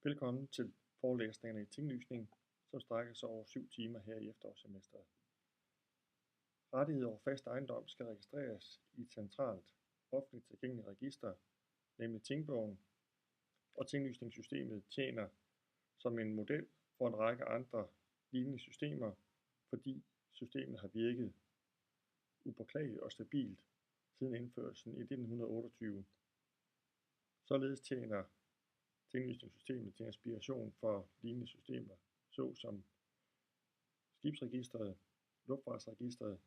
Velkommen til forelæsningerne i tinglysning, som strækker sig over 7 timer her i efterårssemesteret. Rettighed over fast ejendom skal registreres i et centralt, offentligt tilgængeligt register, nemlig Tingbogen, og tinglysningssystemet tjener som en model for en række andre lignende systemer, fordi systemet har virket upåklageligt og stabilt siden indførelsen i 1928. Således tjener tinglysningssystemet til inspiration for lignende systemer, såsom skibsregistret, luftfartsregistret,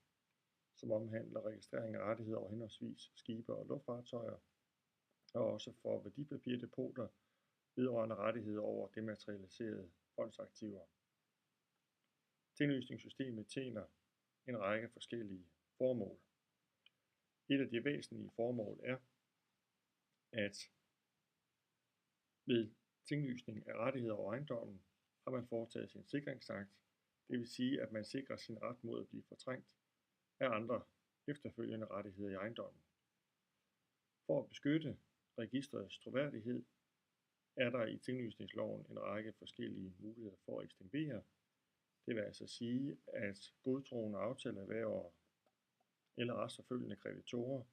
som omhandler registrering af rettigheder over henholdsvis skibe og luftfartøjer, og også for værdipapirdepoter vedrørende rettigheder over dematerialiserede fondsaktiver. Tinglysningssystemet tjener en række forskellige formål. Et af de væsentlige formål er, at ved tinglysning af rettigheder over ejendommen har man foretaget sin sikringsakt, det vil sige, at man sikrer sin ret mod at blive fortrængt af andre efterfølgende rettigheder i ejendommen. For at beskytte registrets troværdighed er der i tinglysningsloven en række forskellige muligheder for at ekstinguere. Det vil altså sige, at godtroende aftaleerhververe eller retsforfølgende kreditorer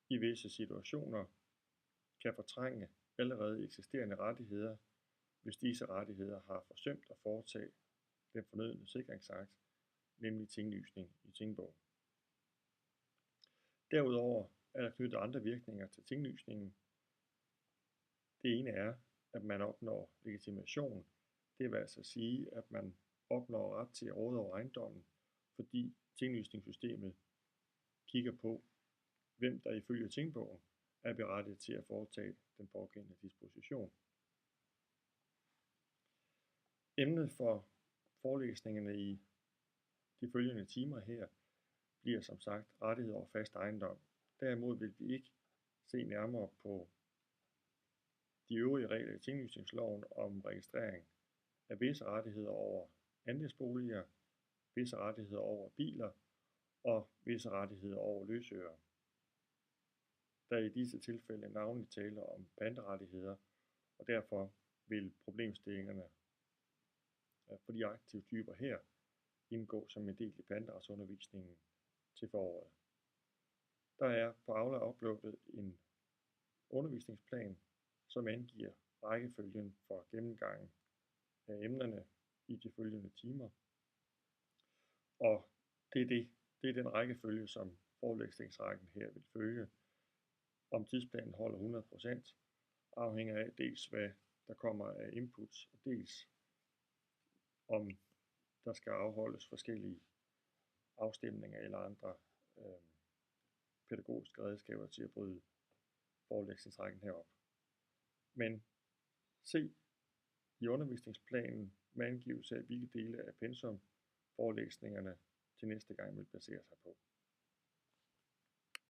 i visse situationer kan fortrænge allerede eksisterende rettigheder, hvis disse rettigheder har forsømt at foretage den fornødne sikringsakt, nemlig tinglysning i Tingbogen. Derudover er der knyttet andre virkninger til tinglysningen. Det ene er, at man opnår legitimation. Det vil altså sige, at man opnår ret til at råde over ejendommen, fordi tinglysningssystemet kigger på, hvem der ifølge Tingbogen er berettiget til at foretage den pågældende disposition. Emnet for forelæsningerne i de følgende timer her bliver som sagt rettigheder over fast ejendom. Derimod vil vi ikke se nærmere på de øvrige regler i tinglysningsloven om registrering af visse rettigheder over andelsboliger, visse rettigheder over biler og visse rettigheder over løsøre. Der er i disse tilfælde navnligt tale om panterettigheder, og derfor vil problemstillingerne for de aktive typer her indgå som en del i panteretsundervisningen til foråret. Der er på Aula uploadet en undervisningsplan, som angiver rækkefølgen for gennemgangen af emnerne i de følgende timer. Og det er den rækkefølge, som forelæsningsrækken her vil følge. Om tidsplanen holder 100%, afhænger af dels hvad der kommer af inputs, og dels om der skal afholdes forskellige afstemninger eller andre pædagogiske redskaber til at bryde forelæsningsrækken herop. Men se i undervisningsplanen med angivelse af, hvilke dele af pensum forelæsningerne til næste gang vil basere sig på.